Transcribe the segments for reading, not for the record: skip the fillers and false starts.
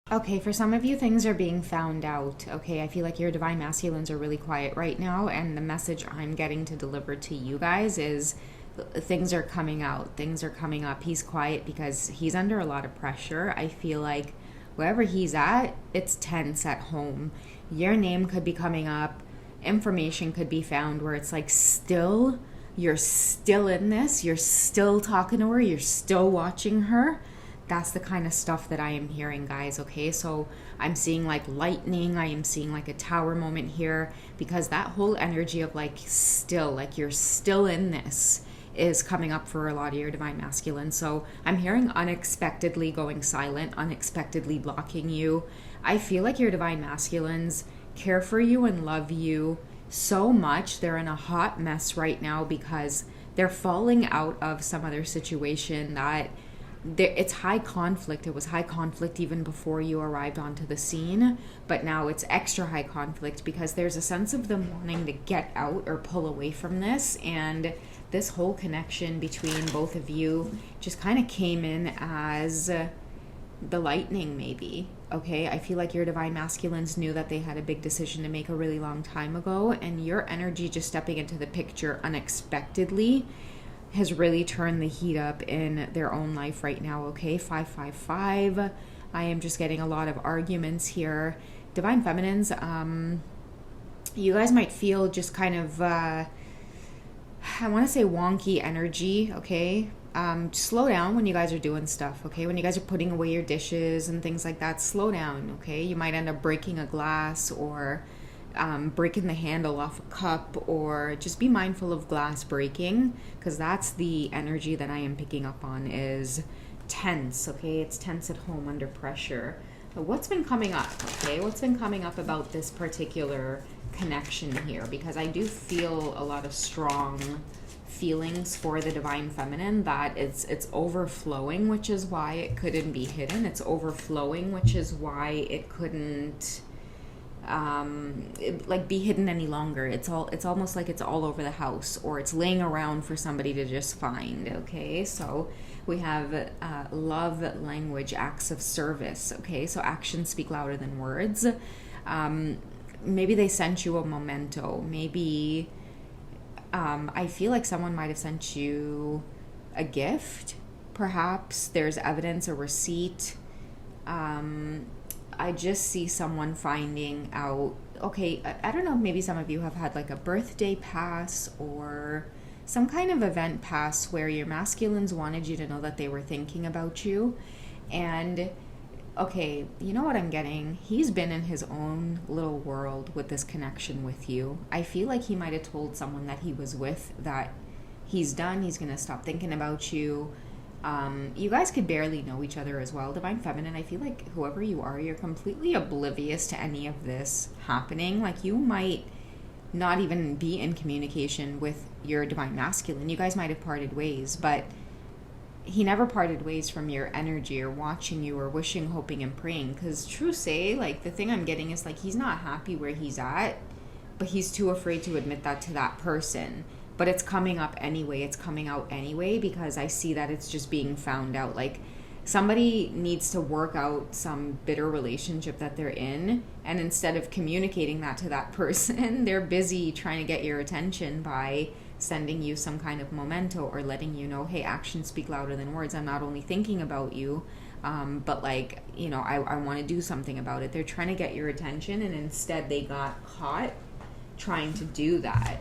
Okay, for some of you, things are being found out. Okay, I feel like your divine masculines are really quiet right now, and the message I'm getting to deliver to you guys is things are coming out, things are coming up. He's quiet because he's under a lot of pressure. I feel like wherever he's at, it's tense at home. Your name could be coming up, information could be found where it's like, still, you're still in this, you're still talking to her, you're still watching her. That's the kind of stuff that I am hearing, guys. Okay, so I'm seeing like lightning, I am seeing like a tower moment here, because that whole energy of like still, like you're still in this, is coming up for a lot of your divine masculine. So I'm hearing unexpectedly going silent, unexpectedly blocking you. I feel like your divine masculines care for you and love you so much. They're in a hot mess right now because they're falling out of some other situation that it's high conflict. It was high conflict even before you arrived onto the scene, but now it's extra high conflict because there's a sense of them wanting to get out or pull away from this. And this whole connection between both of you just kind of came in as the lightning, maybe. Okay, I feel like your divine masculines knew that they had a big decision to make a really long time ago, and your energy just stepping into the picture unexpectedly has really turned the heat up in their own life right now. Okay, 555. I am just getting a lot of arguments here. Divine feminines, you guys might feel just kind of I want to say wonky energy. Okay, slow down when you guys are doing stuff. Okay, when you guys are putting away your dishes and things like that, slow down. Okay, you might end up breaking a glass or breaking the handle off a cup, or just be mindful of glass breaking, because that's the energy that I am picking up on is tense. Okay, it's tense at home under pressure. But what's been coming up? Okay, what's been coming up about this particular connection here? Because I do feel a lot of strong feelings for the divine feminine, that it's overflowing, which is why it couldn't be hidden. It's overflowing, which is why it couldn't like be hidden any longer. It's almost like it's all over the house, or it's laying around for somebody to just find. Okay, so we have love language, acts of service. Okay, so actions speak louder than words. Maybe they sent you a memento. Maybe I feel like someone might have sent you a gift. Perhaps there's evidence, a receipt. I just see someone finding out, okay, I don't know, maybe some of you have had like a birthday pass or some kind of event pass where your masculines wanted you to know that they were thinking about you. And okay, you know what I'm getting? He's been in his own little world with this connection with you. I feel like he might have told someone that he was with that he's done, he's going to stop thinking about you. You guys could barely know each other as well. Divine feminine, I feel like whoever you are, you're completely oblivious to any of this happening. Like, you might not even be in communication with your divine masculine. You guys might have parted ways, but he never parted ways from your energy or watching you or wishing, hoping, and praying. Because true say, like, the thing I'm getting is like he's not happy where he's at, but he's too afraid to admit that to that person. But it's coming up anyway, it's coming out anyway, because I see that it's just being found out. Like, somebody needs to work out some bitter relationship that they're in, and instead of communicating that to that person, they're busy trying to get your attention by sending you some kind of memento or letting you know, hey, actions speak louder than words. I'm not only thinking about you, but like, you know, I want to do something about it. They're trying to get your attention, and instead they got caught trying to do that.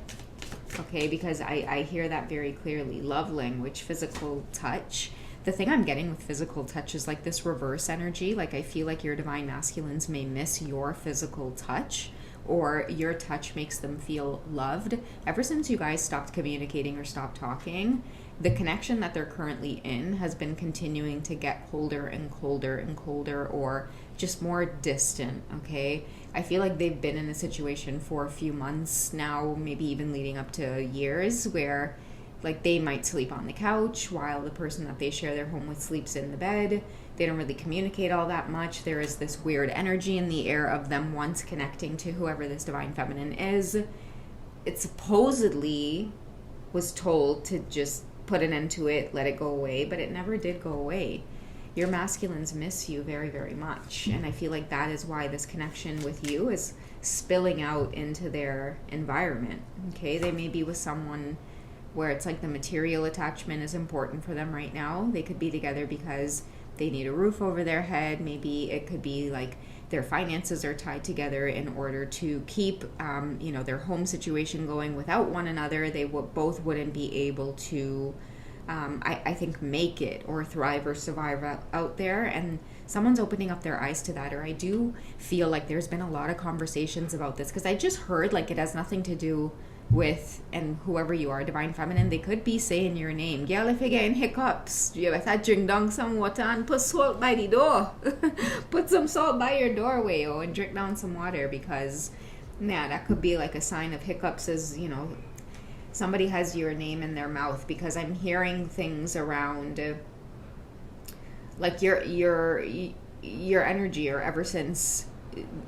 Okay, because I hear that very clearly. Love language, physical touch. The thing I'm getting with physical touch is like this reverse energy. Like, I feel like your divine masculines may miss your physical touch, or your touch makes them feel loved. Ever since you guys stopped communicating or stopped talking, the connection that they're currently in has been continuing to get colder and colder and colder, or just more distant. Okay, I feel like they've been in a situation for a few months now, maybe even leading up to years, where like they might sleep on the couch while the person that they share their home with sleeps in the bed. They don't really communicate all that much. There is this weird energy in the air of them once connecting to whoever this divine feminine is. It supposedly was told to just put an end to it, let it go away, but it never did go away. your masculines miss you very, very much. And I feel like that is why this connection with you is spilling out into their environment. Okay, they may be with someone where it's like the material attachment is important for them right now. They could be together because they need a roof over their head. Maybe it could be like their finances are tied together in order to keep their home situation going. Without one another, they both wouldn't be able to I think make it or thrive or survive out there. And someone's opening up their eyes to that. Or I do feel like there's been a lot of conversations about this, because I just heard like it has nothing to do with, and whoever you are, divine feminine, they could be saying your name. Girl, if you're getting hiccups, you better drink down some water and put salt by the door. Put some salt by your doorway, and drink down some water, because that could be like a sign of hiccups, as somebody has your name in their mouth. Because I'm hearing things around like your energy, or ever since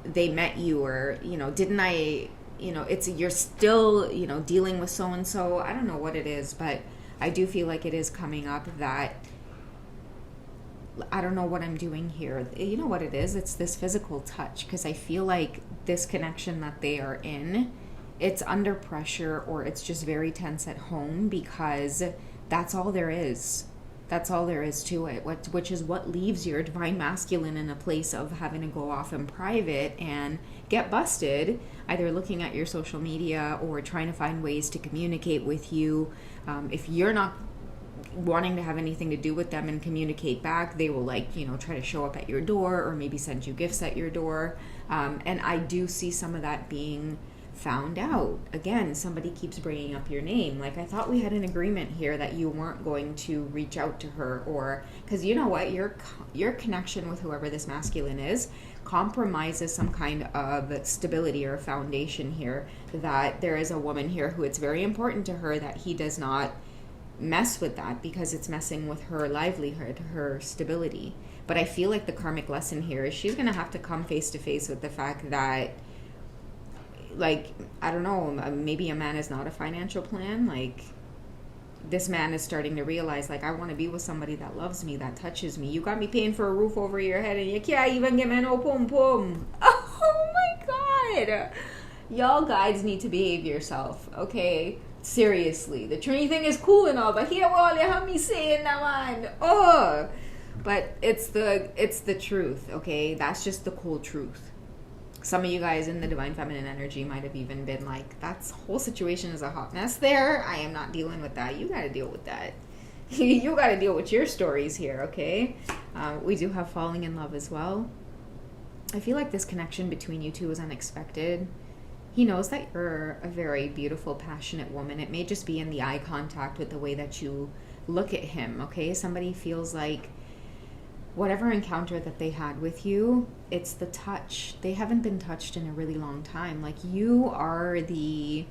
they met you, or didn't I it's you're still dealing with so and so. I don't know what it is, but I do feel like it is coming up that I don't know what I'm doing here. You know what it is? It's this physical touch, because I feel like this connection that they are in, it's under pressure, or it's just very tense at home, because that's all there is. That's all there is to it, which is what leaves your divine masculine in a place of having to go off in private and get busted, either looking at your social media or trying to find ways to communicate with you. If you're not wanting to have anything to do with them and communicate back, they will try to show up at your door, or maybe send you gifts at your door. And I do see some of that being found out. Again, somebody keeps bringing up your name. Like, I thought we had an agreement here that you weren't going to reach out to her, or because you know what, your connection with whoever this masculine is compromises some kind of stability or foundation here, that there is a woman here who it's very important to her that he does not mess with that, because it's messing with her livelihood, her stability. But I feel like the karmic lesson here is she's going to have to come face to face with the fact that, like, I don't know, maybe a man is not a financial plan. Like, this man is starting to realize, like, I want to be with somebody that loves me, that touches me. You got me paying for a roof over your head, and you can't even give me no pum pum. Oh my God. Y'all guides need to behave yourself, okay? Seriously. The Trini thing is cool and all, but here all you have me saying that, man. Oh. But it's the truth, okay? That's just the cold truth. Some of you guys in the divine feminine energy might have even been like, that whole situation is a hot mess there. I am not dealing with that. You got to deal with that. You got to deal with your stories here, okay? We do have falling in love as well. I feel like this connection between you two is unexpected. He knows that you're a very beautiful, passionate woman. It may just be in the eye contact with the way that you look at him, okay? Somebody feels like whatever encounter that they had with you, it's the touch. They haven't been touched in a really long time. Like, you are the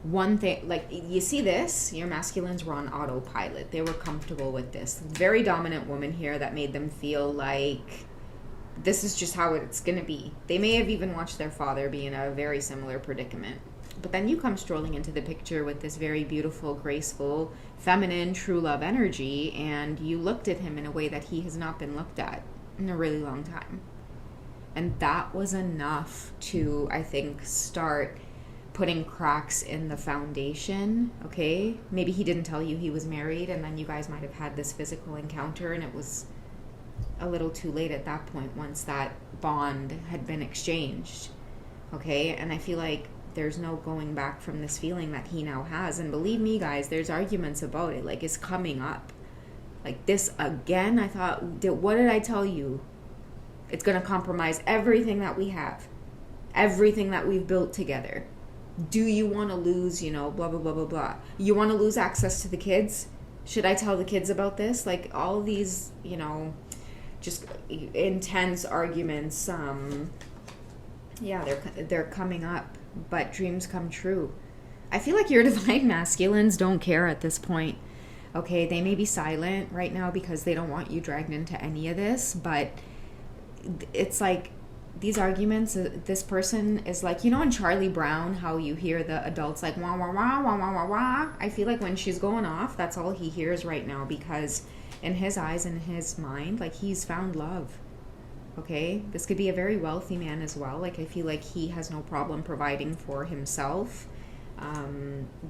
one thing, like, you see this, your masculines were on autopilot. They were comfortable with this. Very dominant woman here that made them feel like this is just how it's going to be. They may have even watched their father be in a very similar predicament. But then you come strolling into the picture with this very beautiful, graceful, feminine, true love energy, and you looked at him in a way that he has not been looked at in a really long time. And that was enough to, I think, start putting cracks in the foundation, okay? Maybe he didn't tell you he was married, and then you guys might have had this physical encounter, and it was a little too late at that point once that bond had been exchanged, okay? And I feel like there's no going back from this feeling that he now has. And believe me, guys, there's arguments about it. Like, it's coming up. Like, this again, I thought, what did I tell you? It's going to compromise everything that we have. Everything that we've built together. Do you want to lose, blah, blah, blah, blah, blah. You want to lose access to the kids? Should I tell the kids about this? Like, all of these, just intense arguments. They're coming up. But dreams come true. I feel like your divine masculines don't care at this point. Okay, they may be silent right now because they don't want you dragged into any of this, but it's like these arguments, this person is like, in Charlie Brown, how you hear the adults like, wah, wah, wah, wah, wah, wah, wah. I feel like when she's going off, that's all he hears right now, because in his eyes, in his mind, like he's found love. Okay, this could be a very wealthy man as well. Like I feel like he has no problem providing for himself.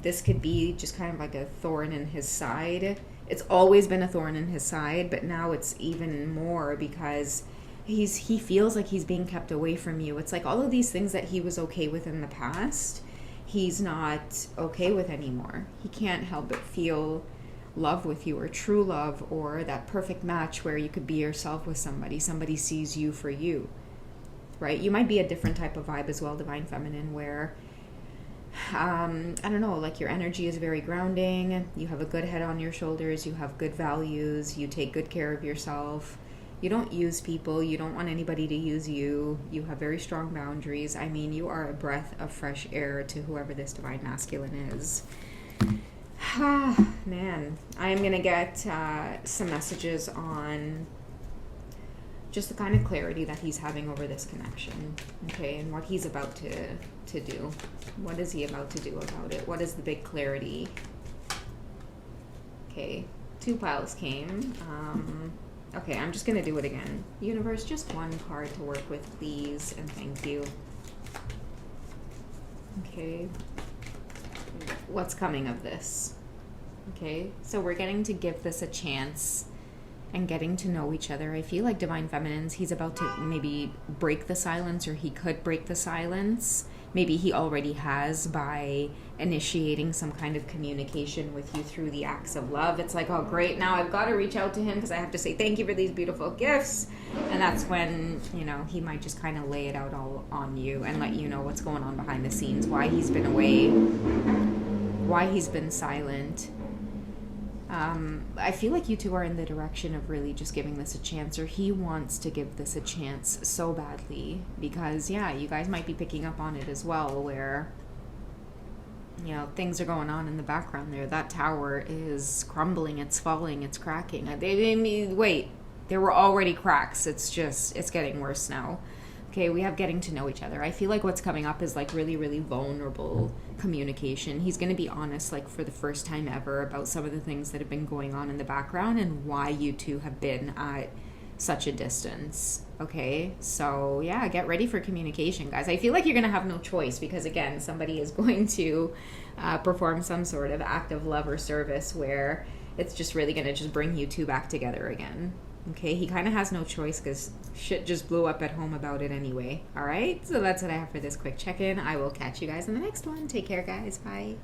This could be just kind of like a thorn in his side. It's always been a thorn in his side, but now it's even more because he feels like he's being kept away from you. It's like all of these things that he was okay with in the past, he's not okay with anymore. He can't help but feel love with you, or true love, or that perfect match where you could be yourself with somebody sees you for you, right? You might be a different type of vibe as well, Divine Feminine, where I don't know, like your energy is very grounding, you have a good head on your shoulders, you have good values, you take good care of yourself, you don't use people, you don't want anybody to use you, you have very strong boundaries. I mean, you are a breath of fresh air to whoever this Divine Masculine is. Man, I am going to get some messages on just the kind of clarity that he's having over this connection, okay, and what he's about to do. What is he about to do about it? What is the big clarity? Okay, 2 piles came. Okay, I'm just going to do it again. Universe, just 1 card to work with, please, and thank you. Okay. What's coming of this? Okay, so we're getting to give this a chance and getting to know each other. I feel like Divine Feminines, he's about to maybe break the silence, or he could break the silence. Maybe he already has by initiating some kind of communication with you through the acts of love. It's like, oh great, now I've got to reach out to him because I have to say thank you for these beautiful gifts. And that's when, you know, he might just kind of lay it out all on you and let you know what's going on behind the scenes, why he's been away, why he's been silent. I feel like you two are in the direction of really just giving this a chance, or he wants to give this a chance so badly because, yeah, you guys might be picking up on it as well, where, you know, things are going on in the background there. That tower is crumbling, it's falling, it's cracking. Wait, there were already cracks. It's getting worse now. Okay, we have getting to know each other. I feel like what's coming up is like really, really vulnerable communication. He's going to be honest, like for the first time ever, about some of the things that have been going on in the background and why you two have been at such a distance. Okay, so yeah, get ready for communication, guys. I feel like you're going to have no choice because, again, somebody is going to perform some sort of act of love or service where it's just really going to just bring you two back together again. Okay, he kind of has no choice because shit just blew up at home about it anyway. All right, so that's what I have for this quick check-in. I will catch you guys in the next one. Take care, guys. Bye.